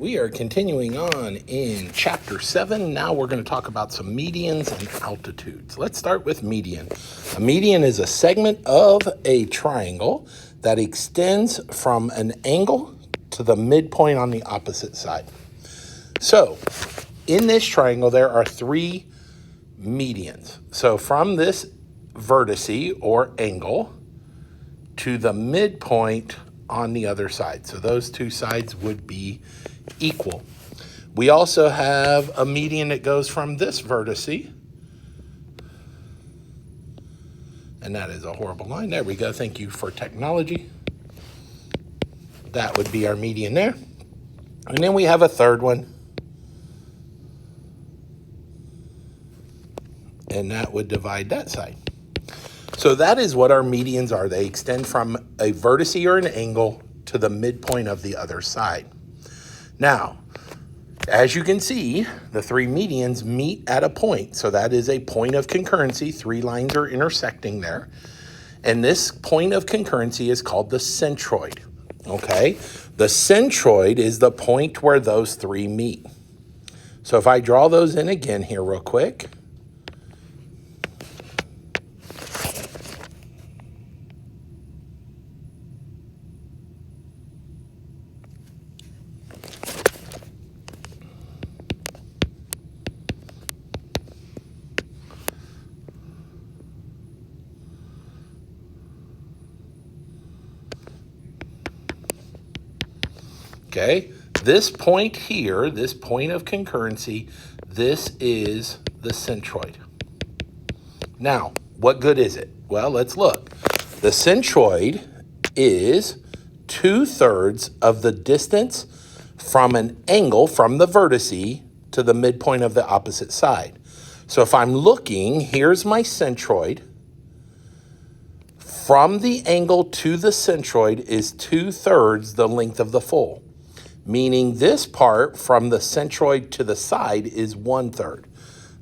We are continuing on in chapter 7. Now we're going to talk about some medians and altitudes. Let's start with median. A median is a segment of a triangle that extends from an angle to the midpoint on the opposite side. So in this triangle, there are three medians. So from this vertice or angle to the midpoint on the other side. So those two sides would be equal. We also have a median that goes from this vertice, and that is a horrible line. There we go. Thank you for technology. That would be our median there. And then we have a third one, and that would divide that side. So that is what our medians are. They extend from a vertice or an angle to the midpoint of the other side. Now, as you can see, the three medians meet at a point. So that is a point of concurrency. Three lines are intersecting there. And this point of concurrency is called the centroid. Okay? The centroid is the point where those three meet. So if I draw those in again here real quick. Okay, this point here, this point of concurrency, this is the centroid. Now, what good is it? Well, let's look. The centroid is 2/3 of the distance from an angle from the vertice to the midpoint of the opposite side. So if I'm looking, here's my centroid. From the angle to the centroid is 2/3 the length of the full. Meaning this part from the centroid to the side is 1/3.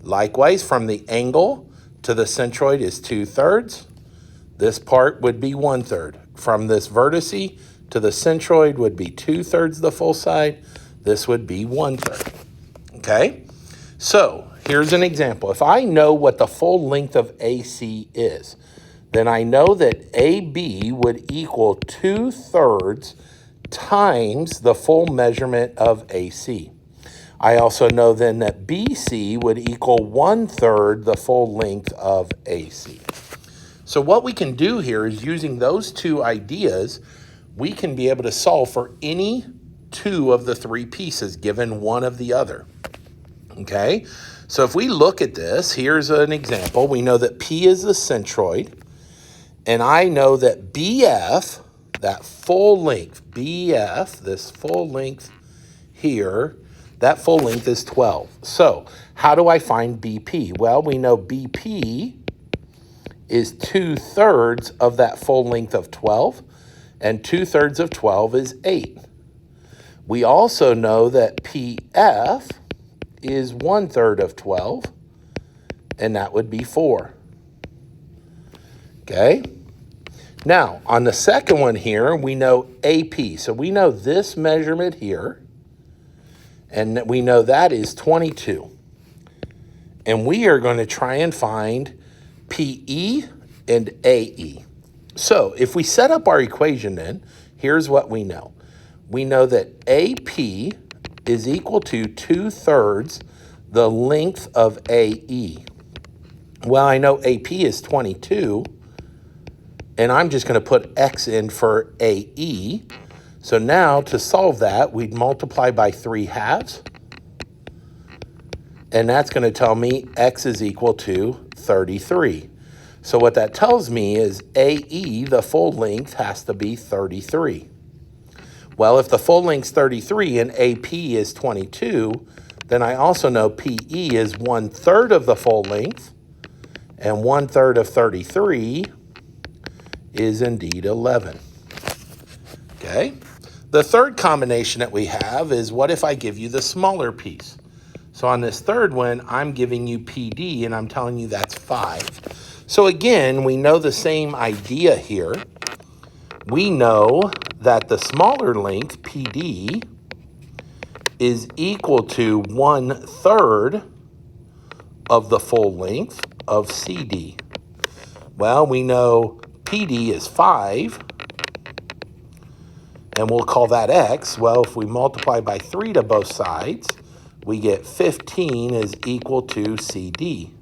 Likewise, from the angle to the centroid is 2/3. This part would be 1/3. From this vertice to the centroid would be 2/3 the full side. This would be 1/3. Okay? So here's an example. If I know what the full length of AC is, then I know that AB would equal 2/3 times the full measurement of AC. I also know then that BC would equal 1/3 the full length of AC. So what we can do here is using those two ideas, we can be able to solve for any two of the three pieces given one of the other. Okay, so if we look at this, here's an example. We know that P is the centroid, and I know that BF, that full length, BF, this full length here, that full length is 12. So how do I find BP? Well, we know BP is 2/3 of that full length of 12, and 2/3 of 12 is 8. We also know that PF is 1/3 of 12, and that would be 4. Okay? Now, on the second one here, we know AP. So we know this measurement here, and we know that is 22. And we are going to try and find PE and AE. So if we set up our equation then, here's what we know. We know that AP is equal to 2/3 the length of AE. Well, I know AP is 22. And I'm just going to put X in for AE. So now to solve that, we'd multiply by 3/2. And that's going to tell me X is equal to 33. So what that tells me is AE, the full length, has to be 33. Well, if the full length's 33 and AP is 22, then I also know PE is 1/3 of the full length. And 1/3 of 33 is indeed 11. Okay? The third combination that we have is, what if I give you the smaller piece? So on this third one, I'm giving you PD, and I'm telling you that's 5. So again, we know the same idea here. We know that the smaller length, PD, is equal to 1/3 of the full length of CD? Well, we know PD is 5, and we'll call that X. Well, if we multiply by 3 to both sides, we get 15 is equal to CD.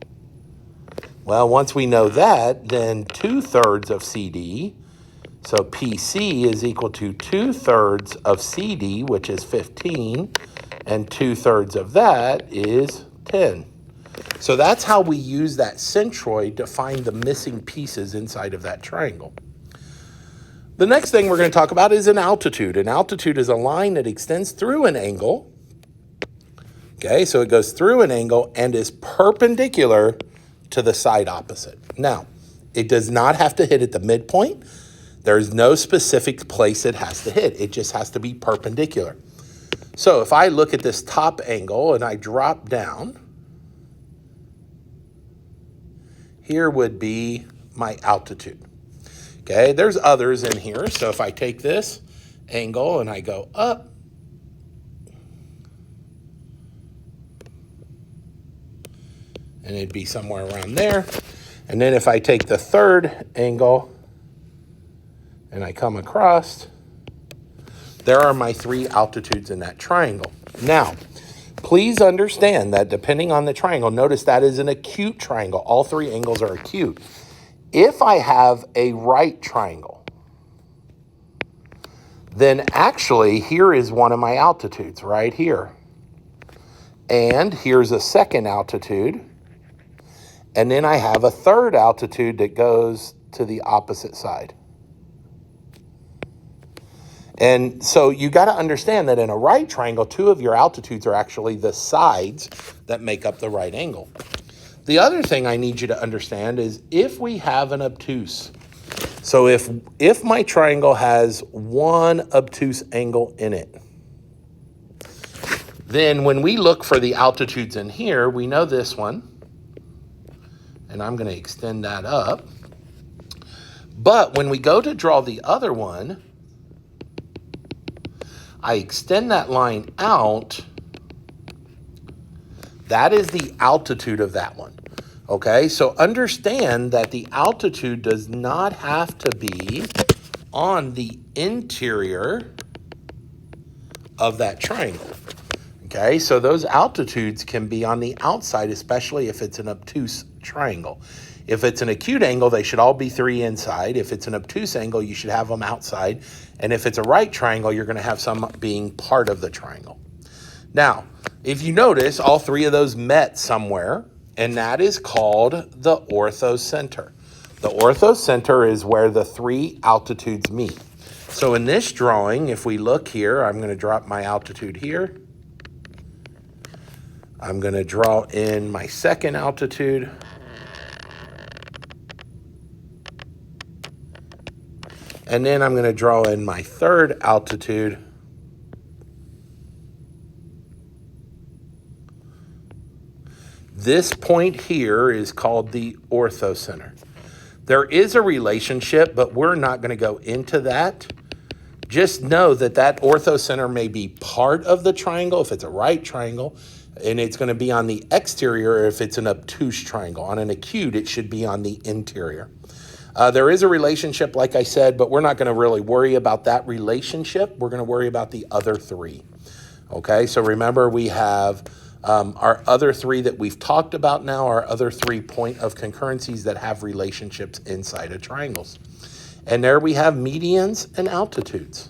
Well, once we know that, then 2/3 of CD, so PC is equal to 2/3 of CD, which is 15, and 2/3 of that is 10. So that's how we use that centroid to find the missing pieces inside of that triangle. The next thing we're going to talk about is an altitude. An altitude is a line that extends through an angle. Okay, so it goes through an angle and is perpendicular to the side opposite. Now, it does not have to hit at the midpoint. There's no specific place it has to hit. It just has to be perpendicular. So if I look at this top angle and I drop down, here would be my altitude. Okay, there's others in here. So if I take this angle and I go up, and it'd be somewhere around there. And then if I take the third angle and I come across, there are my 3 altitudes in that triangle. Now, please understand that depending on the triangle, notice that is an acute triangle. All 3 angles are acute. If I have a right triangle, then actually here is one of my altitudes right here. And here's a second altitude. And then I have a third altitude that goes to the opposite side. And so you got to understand that in a right triangle, 2 of your altitudes are actually the sides that make up the right angle. The other thing I need you to understand is if we have an obtuse, so if my triangle has one obtuse angle in it, then when we look for the altitudes in here, we know this one, and I'm going to extend that up. But when we go to draw the other one, I extend that line out. That is the altitude of that one. Okay, so understand that the altitude does not have to be on the interior of that triangle. Okay, so those altitudes can be on the outside, especially if it's an obtuse triangle. If it's an acute angle, they should all be 3 inside. If it's an obtuse angle, you should have them outside. And if it's a right triangle, you're going to have some being part of the triangle. Now, if you notice, all 3 of those met somewhere, and that is called the orthocenter. The orthocenter is where the 3 altitudes meet. So in this drawing, if we look here, I'm going to drop my altitude here. I'm going to draw in my second altitude. And then I'm going to draw in my third altitude. This point here is called the orthocenter. There is a relationship, but we're not going to go into that. Just know that that orthocenter may be part of the triangle if it's a right triangle, and it's going to be on the exterior if it's an obtuse triangle. On an acute, it should be on the interior. There is a relationship, like I said, but we're not going to really worry about that relationship. We're going to worry about the other 3. Okay, so remember we have our other 3 that we've talked about now, our other 3 point of concurrencies that have relationships inside of triangles. And there we have medians and altitudes.